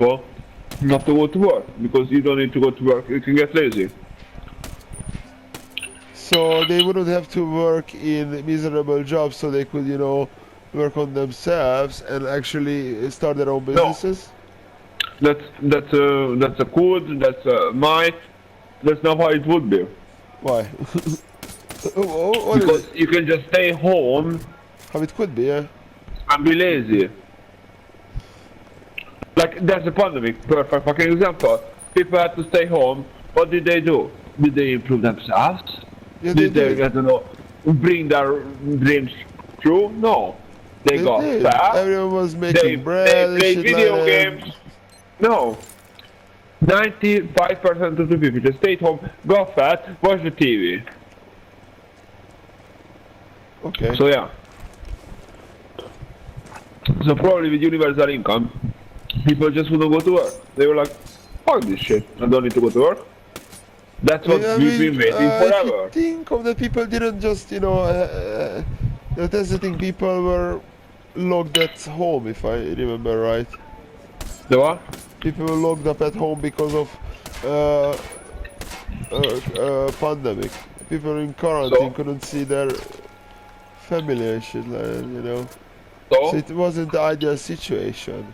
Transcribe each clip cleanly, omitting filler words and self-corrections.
people not to go to work because you don't need to go to work. You can get lazy. So they wouldn't have to work in miserable jobs, so they could, you know, work on themselves and actually start their own No, businesses. that's a could. That's a might. That's not how it would be. Why? What is Because it? you can just stay home How it could be, yeah. and be lazy. Like that's the pandemic, perfect fucking example. People had to stay home. What did they do? Did they improve themselves? Yeah, they Did they, did. I don't know, bring their dreams true? No. They They got did. fat. Everyone was They making bread and played shit video like games. that. No. 95% of the people just stayed home, got fat, watched the TV. Okay. So yeah. So probably with universal income, people just wouldn't go to work. They were like, fuck this shit, I don't need to go to work. That's what I we've been waiting if you forever. think of the people didn't just, you know, that's the thing, people were locked at home, if I remember right. The what? People were locked up at home because of pandemic. People in quarantine So? couldn't see their family and shit like that, you know. So So, it wasn't the ideal situation.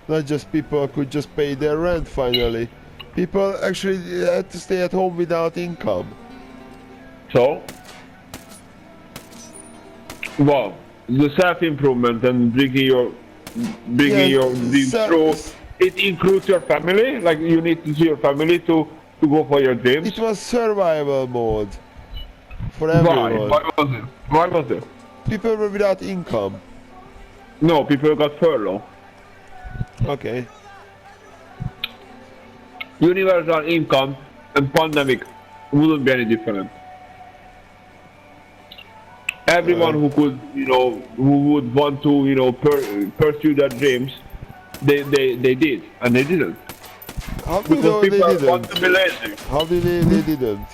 Not just people could just pay their rent finally. People actually had to stay at home without income. so, well, the self-improvement and bringing your dreams through, it includes your family. Like you need to see your family to go for your dreams. It was survival mode for Why? everyone. Why was it? Why was it? People were without income. No, people got furlough. Okay. Universal income and pandemic wouldn't be any different. Everyone who could, you know, who would want to, you know, pursue their dreams, they did, and they didn't. How do you Because know they people want didn't? to be lazy. How did they didn't?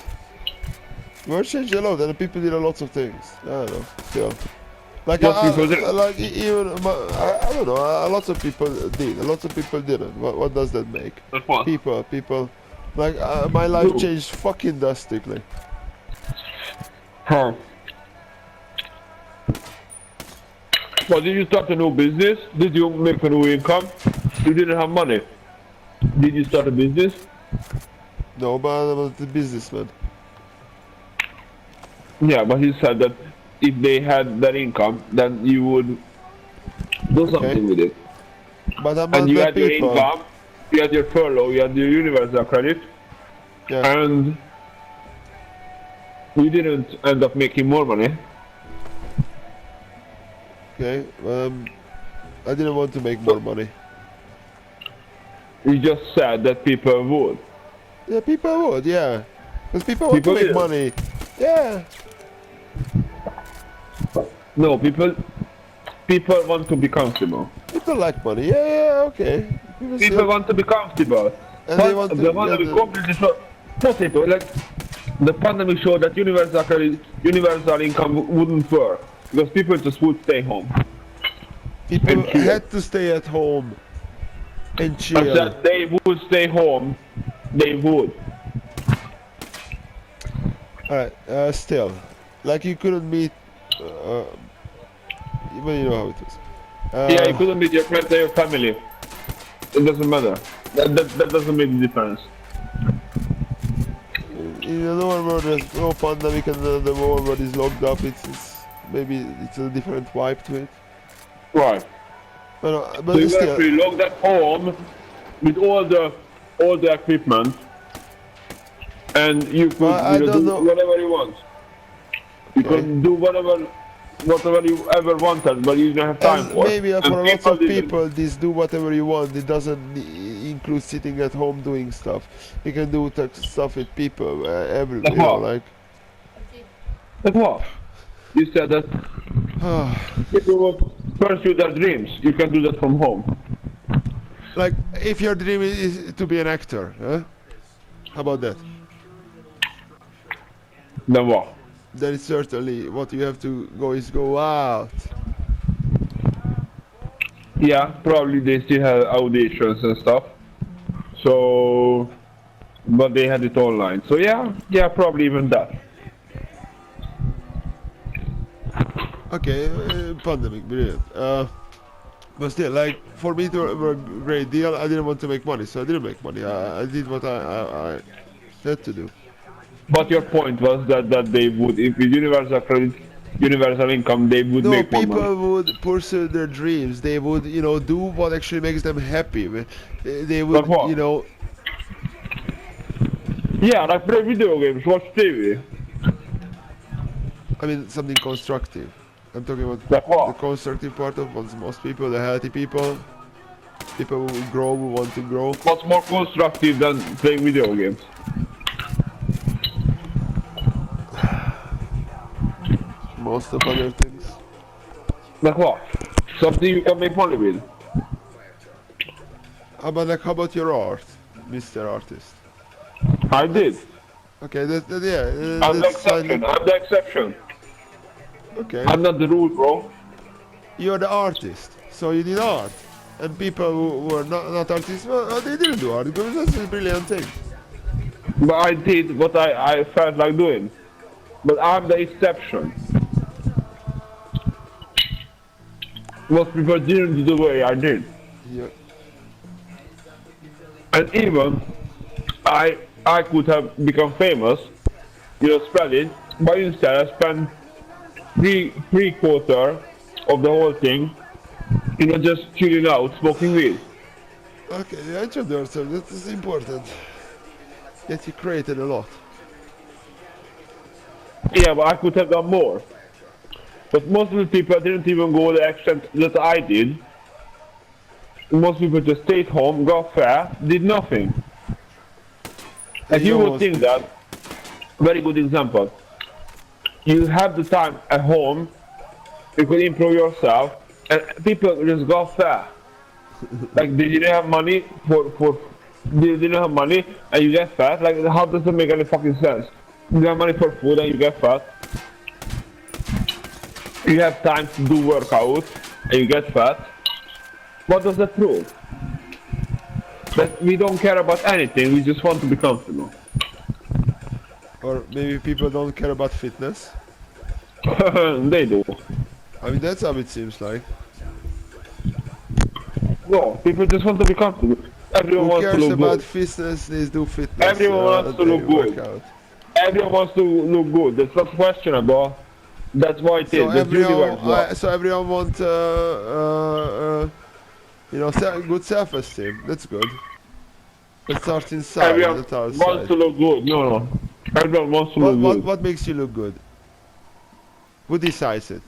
World changed a lot, and people did a lot of things. I don't know. Still, like What people did? like even I don't know. A lot of people did. A lot of people didn't. What does that make? That's what? People. Like my life Who? changed fucking drastically. Huh. Well, did you start a new business? Did you make a new income? You didn't have money. Did you start a business? No, but I was the businessman. Yeah, but he said that if they had that income, then you would do something with it. But I'm not And you the had your people. income, you had your furlough, you had your universal credit, Yeah. and you didn't end up making more money. Okay. I didn't want to make more money. You just said that people would. Yeah, people would. Yeah. Because people want People to make did. money. Yeah. No, people want to be comfortable. People like money. Yeah. Okay. People still- want to be comfortable. And But they want to- the pandemic yeah, completely showed. Possible, like the pandemic showed that universal income wouldn't work because people just would stay home. People and chill. had to stay at home and I chill. said they would stay home. They would. Alright, still. Like you couldn't meet. Well, you know how it is. Yeah, you couldn't meet your friends or your family. It doesn't matter. That doesn't make a difference. In the normal world, there's no pandemic, and the whole world is locked up. It's maybe it's a different vibe to it. Right. But So you still, actually locked at home with all the equipment, and you could I do don't know. whatever you want. You Okay. could do whatever you ever wanted, but you didn't have time and for. maybe And for a lot of didn't. people, this do whatever you want. It doesn't include sitting at home doing stuff. You can do stuff with people everywhere. Like You know, what? like Like what? You said that people will pursue their dreams. You can do that from home. like if your dream is to be an actor, huh? How about that? Then what? Then it's certainly what you have to go is go out. Yeah, probably they still have auditions and stuff. So, but they had it online. So yeah, probably even that. Okay, pandemic, brilliant. But still, like, for me to have a great deal, I didn't want to make money, so I didn't make money. I did what I had to do. But your point was that they would, if with universal credit, universal income, they would No, make more people money. would pursue their dreams. They would, do what actually makes them happy. They Like would, what? Yeah, like play video games, watch TV. I mean, something constructive. I'm talking about Like the what? constructive part of most people, the healthy people, people who grow, who want to grow. What's more constructive than playing video games? Most of other things. Like what? Something you can make money with. How about your art, Mr. Artist? I did. Okay, yeah, I'm the that's exception. I'm the exception. okay. I'm not the rule, bro. You're the artist, so you did art. And people who were not artists, well, they didn't do art because that's a brilliant thing. But I did what I felt like doing. But I'm the exception. Most people didn't do the way I did. Yeah. And even I could have become famous, spreading, but instead I spent three quarter of the whole thing, just chilling out, smoking weed. Okay, yeah, enjoy yourself. That is important. Yet you created a lot. Yeah, but I could have done more. But most of the people didn't even go the extent that I did. Most people just stayed home, got fat, did nothing. And you would think that, very good example, you have the time at home, you could improve yourself, and people just got fat. Like they didn't have money they didn't have money and you get fat. Like how does that make any fucking sense? You have money for food and you get fat. You have time to do workout and you get fat. What does that prove? That we don't care about anything, we just want to be comfortable. Or maybe people don't care about fitness. They do. I mean, that's how it seems like. No, people just want to be comfortable. Everyone Who wants to cares look about good. fitness? They do fitness. Everyone wants to they look good. work out. Everyone wants to look good. That's not questionable. That's why it So is. That's really where it's at. so everyone wants, good self-esteem. That's good. It starts inside. Everyone Not outside. wants to look good. No. Everyone wants to look good. What makes you look good? Who decides it?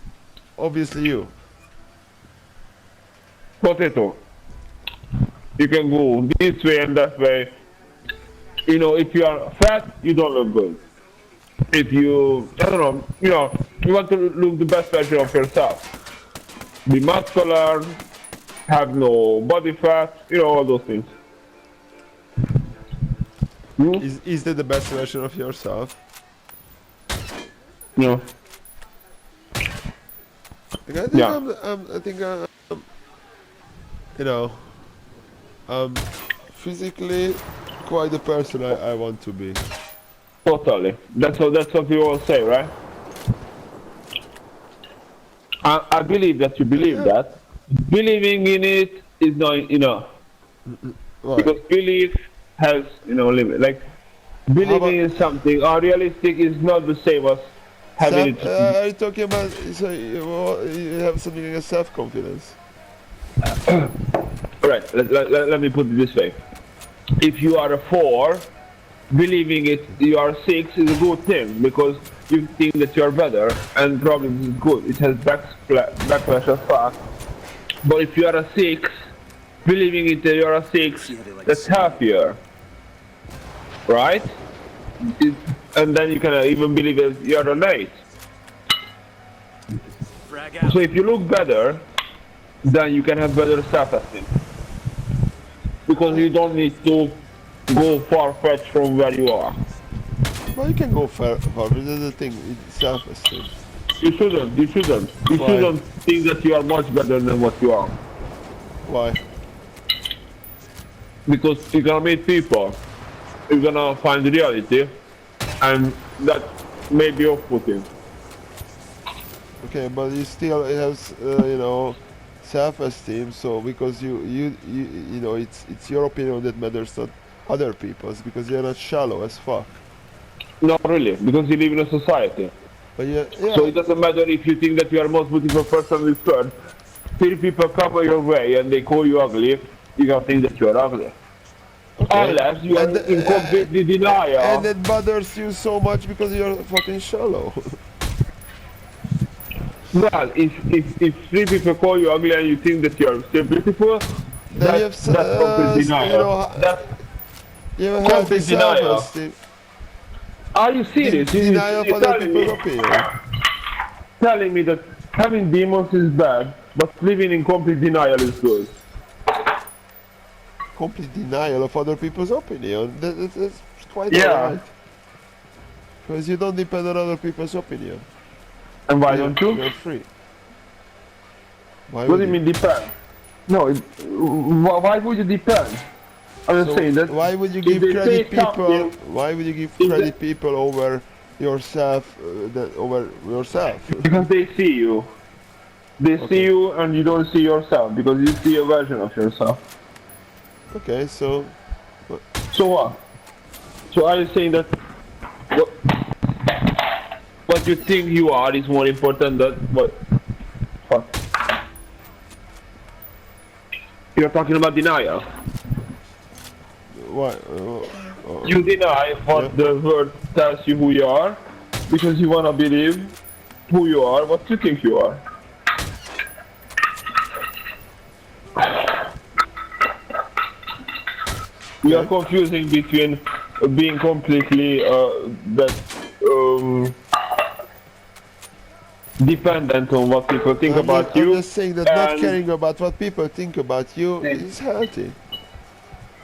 Obviously you. Potato. You can go this way and that way. If you are fat, you don't look good. If you, I don't know, you want to look the best version of yourself. Be muscular, have no body fat, all those things. Is that the best version of yourself? No. Like, I think Yeah. I'm physically quite the person I want to be. Totally. That's what we all say, right? I believe that you believe that. Believing in it is not enough. Right. Because belief has, limit. Like, believing in something unrealistic is not the same as having it. Are you talking about, so you have something like a self-confidence? Right, let me put it this way. If you are a 4, believing you are 6 is a good thing because you think that you are better and probably this is good. It has backlash as fuck. But if you are a 6, believing that you are a 6, that's happier. Right? And then you can even believe that you are an 8. So if you look better, then you can have better self-esteem. Because you don't need to go far-fetched from where you are. Well, you can go far, but that's the thing, it's self-esteem. You shouldn't. You Why? shouldn't think that you are much better than what you are. Why? Because you're gonna meet people, you're gonna find reality, and that may be off-putting. Okay, but you still have, you know, self-esteem. So because you know, it's your opinion that matters, not other people's, because you're not shallow as fuck. Not really, because you live in a society. But yeah, So it doesn't matter if you think that you are most beautiful person in this world. Three people come your way and they call you ugly, you gonna think that you are ugly. okay. Unless you are And, in completely denial. And it bothers you so much because you're fucking shallow. Well, if three people call you ugly and you think that you are still beautiful, Then you have, that's complete denial. you know, That's you have a healthy complete denial. self-esteem. Are you serious? Denial of You're other telling people's me, opinion. telling me that having demons is bad, but living in complete denial is good. Complete denial of other people's opinion. That's quite Yeah. alright. Because you don't depend on other people's opinion. And why don't you? You're free. Why What would do you mean depend? No, why would you depend? I'm just So saying that. why would you if give they credit say people? something- Why would you give If credit people over yourself? Over yourself? Because they see you. They Okay. see you and you don't see yourself because you see a version of yourself. Okay, so So what? So are you saying that what you think you are is more important than what? You're talking about denial. why? You deny what Yeah. the world tells you who you are because you wanna believe who you are, what you think you are. You are confusing between being completely dependent on what people think about I'm you. just saying that not and- caring about what people think about you is healthy.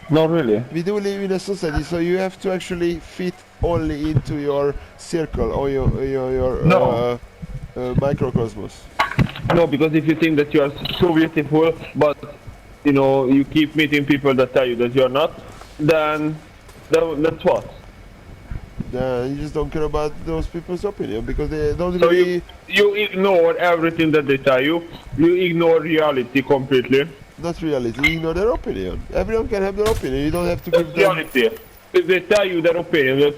Not really. We do live in a society, so you have to actually fit only into your circle or your No. microcosmos. No, because if you think that you are so beautiful, but you know you keep meeting people that tell you that you are not, then that's what. You just don't care about those people's opinion because they don't So really. you ignore everything that they tell you. You ignore reality completely. Not reality, you ignore their opinion. Everyone can have their opinion. You don't have to That's give them. reality. If they tell you their opinion, that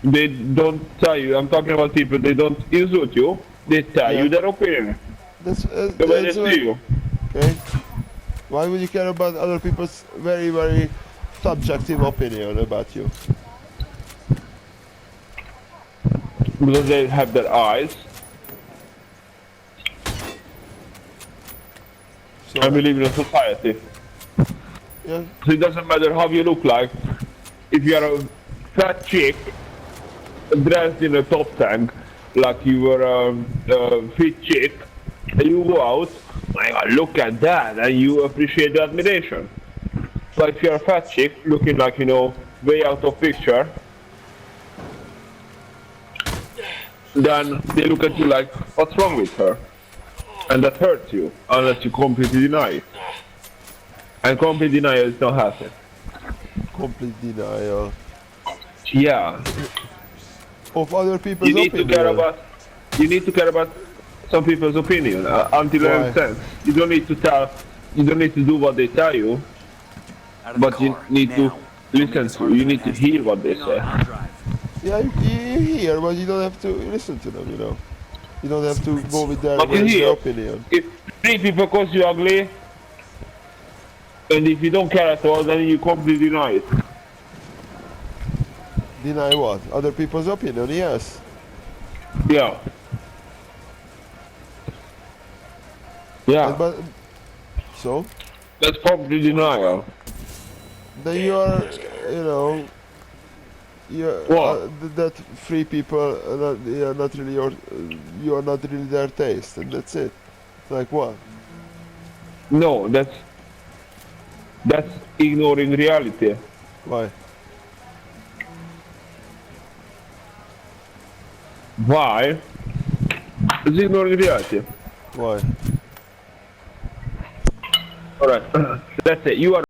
they don't tell you. I'm talking about people. They don't insult you. They tell Yeah. you their opinion. That's The way they that's see you. okay. Why would you care about other people's very very subjective opinion about you? Because they have their eyes. So And we live in a society. yeah, So it doesn't matter how you look like. If you are a fat chick dressed in a top tank, like you were a fit chick, and you go out, my God, look at that, and you appreciate the admiration. But if you're a fat chick looking like, you know, way out of picture, then they look at you like, what's wrong with her? And that hurts you, unless you completely deny it. And complete denial is not healthy. complete denial Yeah. of other people's You need to opinion. care about. You need to care about some people's opinion until it Why? makes sense. You don't need to tell. You don't need to do what they tell you, Out of the but you car, need to now. listen to. You need to hear what they say. On drive. Yeah, you hear, but you don't have to listen to them. You know, you don't have to go with their, But you with hear. their opinion. If three people call you ugly, and if you don't care at all, then you completely deny it. Deny what? Other people's opinion? Yes. Yeah. Yeah. But so That's complete denial. then you are, you know, you're What? that free people are not really your, you are not really their taste, and that's it. Like what? No, that's ignoring reality. Why? Why? It's ignoring reality. Why? Alright. That's it. You are